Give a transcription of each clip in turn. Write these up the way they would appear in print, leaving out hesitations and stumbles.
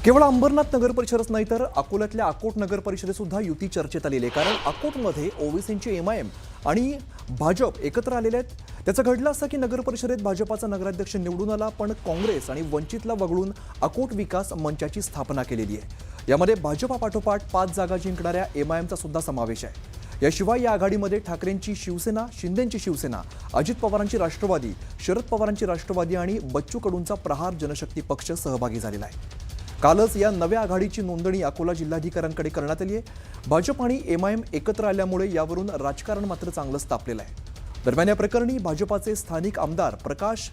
केवळ अंबरनाथ नगर परिषदच नाही तर अकोल्यातल्या अकोट नगर परिषदेत सुद्धा युती चर्चेत आलेली आहे। कारण अकोटमध्ये ओवेसींचे एमआयएम आणि भाजप एकत्र आलेले आहेत। त्याचं घडलं असं की नगर परिषदेत भाजपाचा नगराध्यक्ष निवडून आला, पण काँग्रेस आणि वंचितला वगळून अकोट विकास मंचाची स्थापना केलेली आहे। यामध्ये भाजपापाठोपाठ 5 जागा जिंकणाऱ्या एमआयएमचा सुद्धा समावेश आहे। याशिवाय या आघाडीमध्ये ठाकरेंची शिवसेना, शिंदेंची शिवसेना, अजित पवारांची राष्ट्रवादी, शरद पवारांची राष्ट्रवादी आणि बच्चू कडूंचा प्रहार जनशक्ती पक्ष सहभागी झालेला आहे। कालच या नव्या आघाडीची नोंदणी अकोला जिल्हाधिकाऱ्यांकडे करण्यात आली आहे। भाजप आणि एमआयएम एकत्र आल्यामुळे यावरून राजकारण मात्र चांगलंच तापलेलं आहे। दरम्यान या प्रकरणी भाजपाचे स्थानिक आमदार प्रकाश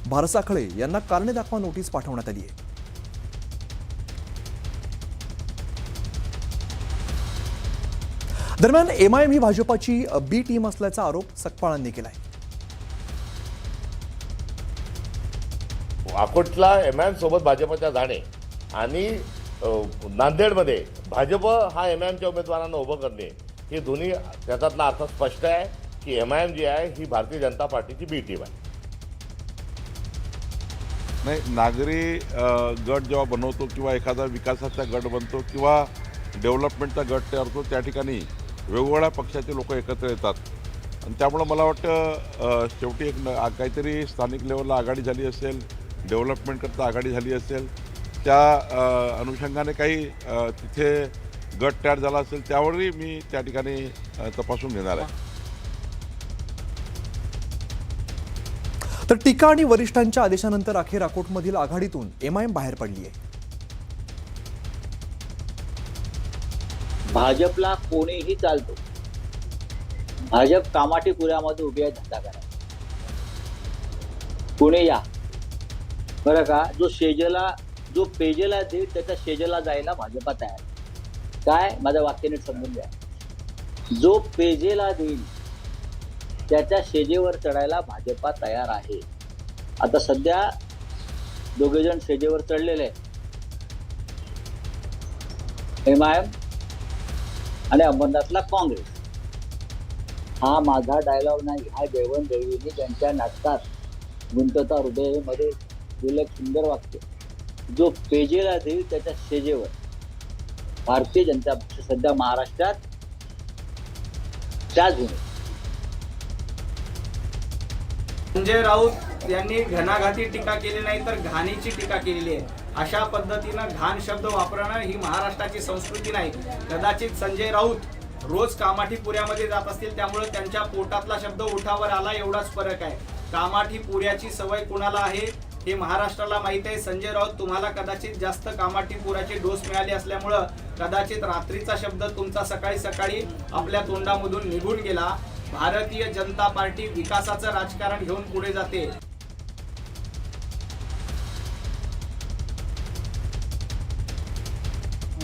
भारसाखळे यांना कारणे दाखवा नोटीस पाठवण्यात आली आहे। दरम्यान एमआयएम ही भाजपाची बी टीम असल्याचा आरोप सकपाळांनी केलाय। अकोटला एमआयएम सोबत भाजपच्या जाणे आणि नांदेडमध्ये भाजप हा एमआयएमच्या उमेदवारांना उभं करणे हे दोन्ही त्याच्यातला अर्थ स्पष्ट आहे की एमआयएम जी आहे ही भारतीय जनता पार्टीची बी टीम आहे। नाही, नागरी गट जेव्हा बनवतो किंवा एखादा विकासाचा गट बनतो किंवा डेव्हलपमेंटचा गट तयार होतो, त्या ठिकाणी वेगवेगळ्या पक्षाचे लोक एकत्र येतात आणि त्यामुळं मला वाटतं शेवटी एक काहीतरी स्थानिक लेवलला आघाडी झाली असेल, डेव्हलपमेंटकरता आघाडी झाली असेल, त्या अनुषंगाने काही तिथे गट तयार झाला असेल, त्यावरही मी त्या ठिकाणी तपासून घेणार आहे। तर टीका आणि वरिष्ठांच्या आदेशानंतर अखेर अकोटमधील आघाडीतून एमआयएम बाहेर पडली आहे। भाजपला कोणीही चालतो, भाजप कामाठीपुऱ्यामध्ये उभी आहे धंदा करा, कोणी या बरं का। जो पेजेला देईल त्याच्या शेजेला जायला भाजपा तयार। काय माझं वाक्य नीट समजून घ्या, जो पेजेला देईल त्याच्या शेजेवर चढायला भाजपा तयार आहे। आता सध्या दोघे जण शेजेवर चढलेले एमआयएम आणि अंबरनाथला काँग्रेस। हा माझा डायलॉग नाही, हा देवेंद्रजींनी त्यांच्या नाटकात गुंतता हृदयामध्ये दिलं एक सुंदर वाक्य, जो पेजेला देईल त्याच्या शेजेवर। भारतीय जनता पक्ष सध्या महाराष्ट्रात त्याच भूमीत। संजय राऊत यांनी घणाघाती टीका केली नाही तर घाणीची टीका केलेली आहे। अशा पद्धतीनं घाण शब्द वापरणं ही महाराष्ट्राची संस्कृती नाही। कदाचित संजय राऊत रोज कामाठीपुऱ्यामध्ये जात असतील, त्यामुळे त्यांच्या पोटातला शब्द ओठावर आला, एवढाच फरक आहे। कामाठीपुऱ्याची सवय कुणाला आहे हे महाराष्ट्राला माहित आहे। संजय राऊत, तुम्हाला कदाचित जास्त कामाठीपुऱ्याचे डोस मिळाले असल्यामुळं कदाचित रात्रीचा शब्द तुमचा सकाळी सकाळी आपल्या तोंडामधून निघून गेला। भारतीय जनता पार्टी विकासाचं राजकारण घेऊन पुढे जाते।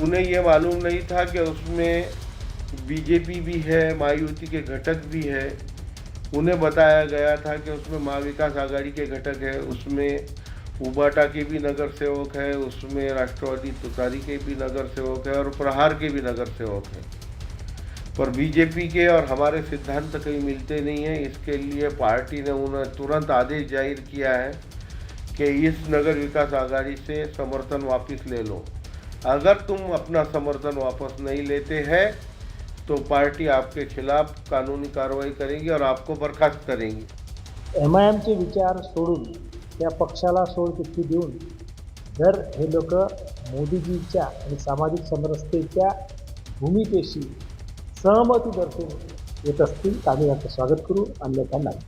उन्हें ये मालूम नहीं था कि उसमें बीजेपी भी है, महायुति के घटक भी है। उन्हें बताया गया था कि उसमें महाविकास आघाड़ी के घटक है, उसमें उबाटा के भी नगर सेवक है, उसमें राष्ट्रवादी तुतारी के भी नगर सेवक है और प्रहार के भी नगर सेवक है। पर बीजेपी के और हमारे सिद्धांत कहीं मिलते नहीं हैं। इसके लिए पार्टी ने उन्हें तुरंत आदेश जाहिर किया है कि इस नगर विकास आघाड़ी से समर्थन वापस ले लो। अगर तुम अपना समर्थन वापस नहीं लेते हैं तो पार्टी आपके खिलाफ कानूनी कार्रवाई करेगी और आपको बर्खास्त करेंगी। एमआयएमचे विचार सोडून त्या पक्षाला सोडचिठ्ठी देऊन जर हे लोक मोदीजींच्या आणि सामाजिक समरसतेच्या भूमिकेशी सहमती दर्शवून येत असतील तर आम्ही याचं स्वागत करू, अन्यथा नाही।